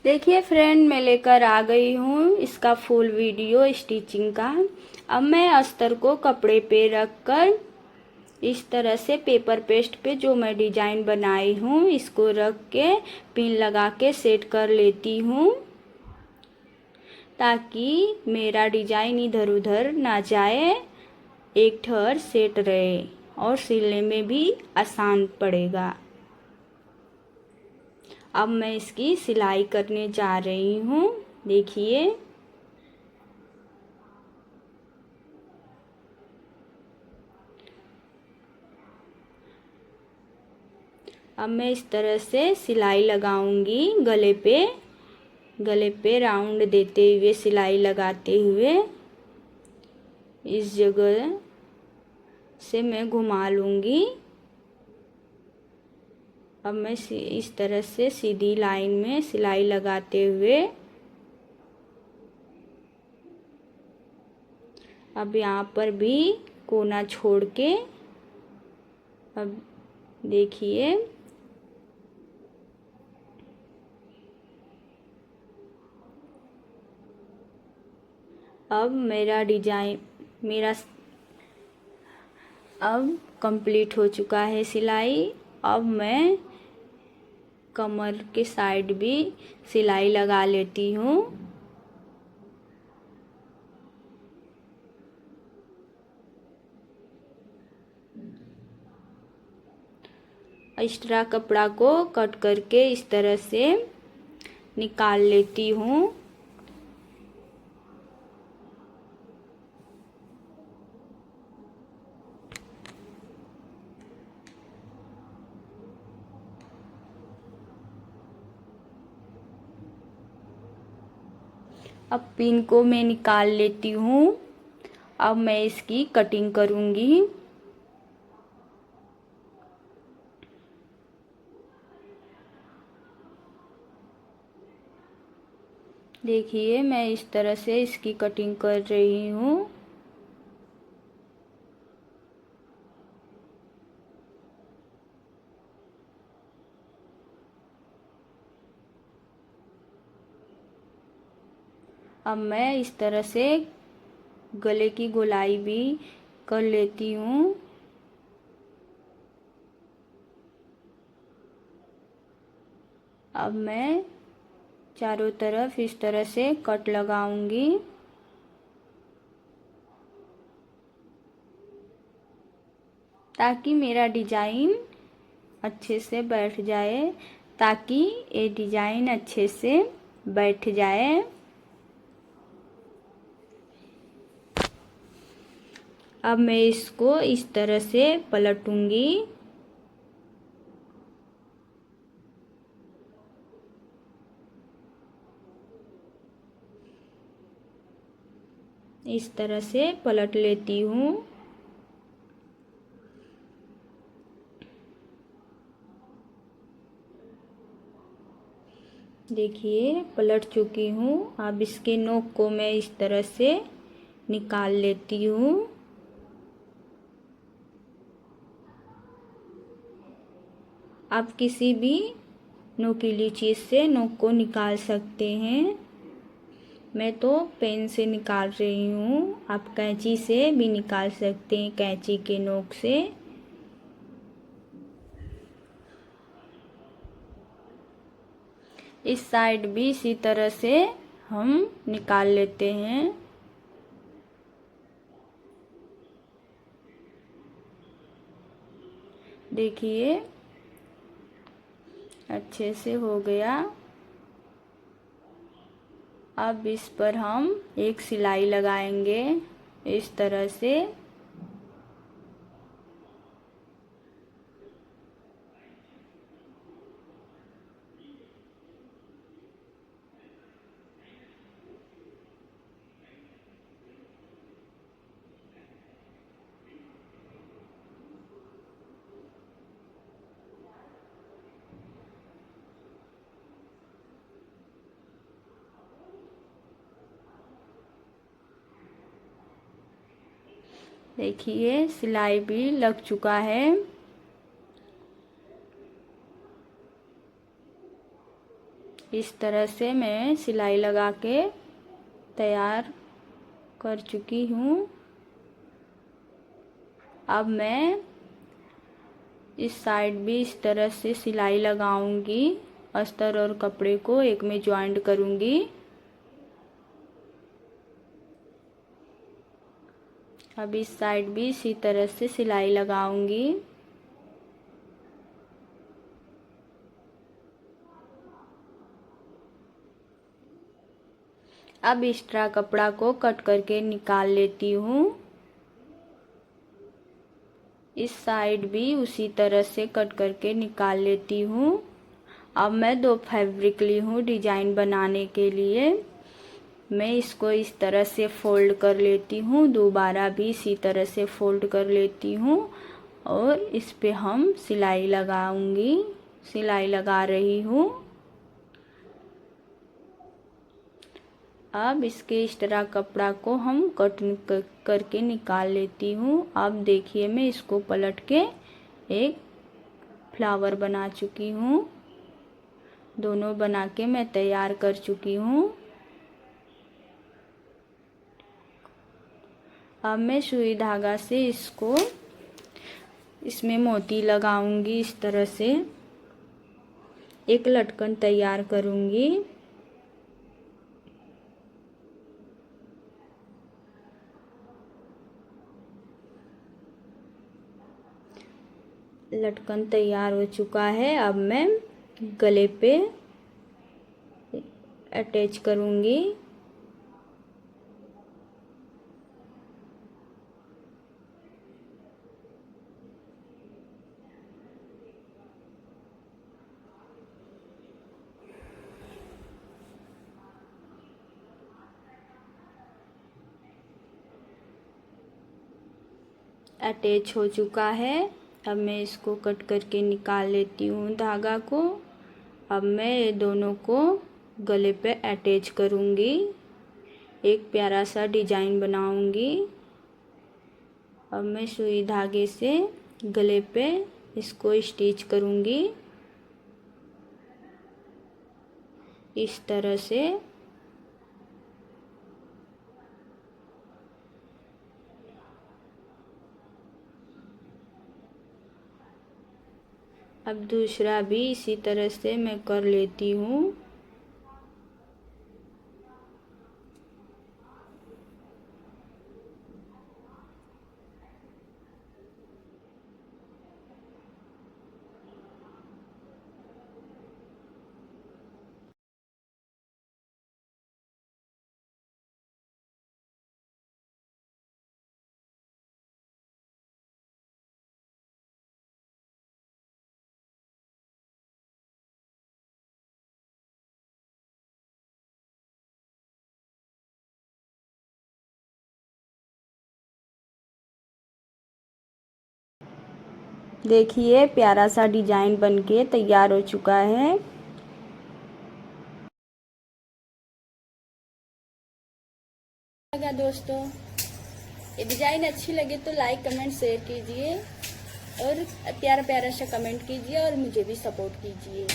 देखिए फ्रेंड, मैं लेकर आ गई हूँ इसका फुल वीडियो स्टिचिंग का। अब मैं अस्तर को कपड़े पे रखकर इस तरह से पेपर पेस्ट पे जो मैं डिजाइन बनाई हूँ इसको रख के पिन लगा के सेट कर लेती हूँ, ताकि मेरा डिजाइन इधर उधर ना जाए, एक ठर सेट रहे और सिलने में भी आसान पड़ेगा। अब मैं इसकी सिलाई करने जा रही हूँ। देखिए, अब मैं इस तरह से सिलाई लगाऊंगी गले पे राउंड देते हुए, सिलाई लगाते हुए इस जगह से मैं घुमा लूंगी। अब मैं इस तरह से सीधी लाइन में सिलाई लगाते हुए अब यहाँ पर भी कोना छोड़ के, अब देखिए अब मेरा डिजाइन अब कंप्लीट हो चुका है सिलाई। अब मैं कमर के साइड भी सिलाई लगा लेती हूँ। एक्स्ट्रा कपड़ा को कट करके इस तरह से निकाल लेती हूँ। अब पिन को मैं निकाल लेती हूँ। अब मैं इसकी कटिंग करूँगी। देखिए, मैं इस तरह से इसकी कटिंग कर रही हूँ। अब मैं इस तरह से गले की गोलाई भी कर लेती हूँ। अब मैं चारों तरफ इस तरह से कट लगाऊंगी। ताकि मेरा डिजाइन अच्छे से बैठ जाए, ताकि ये डिजाइन अच्छे से बैठ जाए। अब मैं इसको इस तरह से पलटूंगी। इस तरह से पलट लेती हूँ। देखिए, पलट चुकी हूँ। अब इसके नोक को मैं इस तरह से निकाल लेती हूँ। आप किसी भी नोकीली चीज़ से नोक को निकाल सकते हैं। मैं तो पेन से निकाल रही हूँ, आप कैंची से भी निकाल सकते हैं, कैंची के नोक से। इस साइड भी इसी तरह से हम निकाल लेते हैं। देखिए, अच्छे से हो गया। अब इस पर हम एक सिलाई लगाएंगे इस तरह से। देखिए, सिलाई भी लग चुका है। इस तरह से मैं सिलाई लगा के तैयार कर चुकी हूँ। अब मैं इस साइड भी इस तरह से सिलाई लगाऊंगी। अस्तर और कपड़े को एक में ज्वाइंट करूंगी। अब इस साइड भी इसी तरह से सिलाई लगाऊंगी। अब एक्स्ट्रा कपड़ा को कट करके निकाल लेती हूँ। इस साइड भी उसी तरह से कट करके निकाल लेती हूँ। अब मैं 2 फैब्रिक ली हूँ डिजाइन बनाने के लिए। मैं इसको इस तरह से फोल्ड कर लेती हूँ, दोबारा भी इसी तरह से फोल्ड कर लेती हूँ और इस पे हम सिलाई लगाऊंगी। सिलाई लगा रही हूँ। अब इसके एक्स्ट्रा कपड़ा को हम कट करके निकाल लेती हूँ। अब देखिए मैं इसको पलट के एक फ्लावर बना चुकी हूँ। दोनों बना के मैं तैयार कर चुकी हूँ। अब मैं सुई धागा से इसको इसमें मोती लगाऊंगी। इस तरह से एक लटकन तैयार करूंगी। लटकन तैयार हो चुका है। अब मैं गले पे अटैच करूंगी। अटैच हो चुका है। अब मैं इसको कट करके निकाल लेती हूँ धागा को। अब मैं ये दोनों को गले पे अटैच करूँगी। एक प्यारा सा डिजाइन बनाऊँगी। अब मैं सुई धागे से गले पे इसको स्टिच करूँगी इस तरह से। अब दूसरा भी इसी तरह से मैं कर लेती हूँ। देखिए प्यारा सा डिजाइन बनके तैयार हो चुका है। दोस्तों ये डिजाइन अच्छी लगे तो लाइक कमेंट शेयर कीजिए और प्यारा प्यारा सा कमेंट कीजिए और मुझे भी सपोर्ट कीजिए।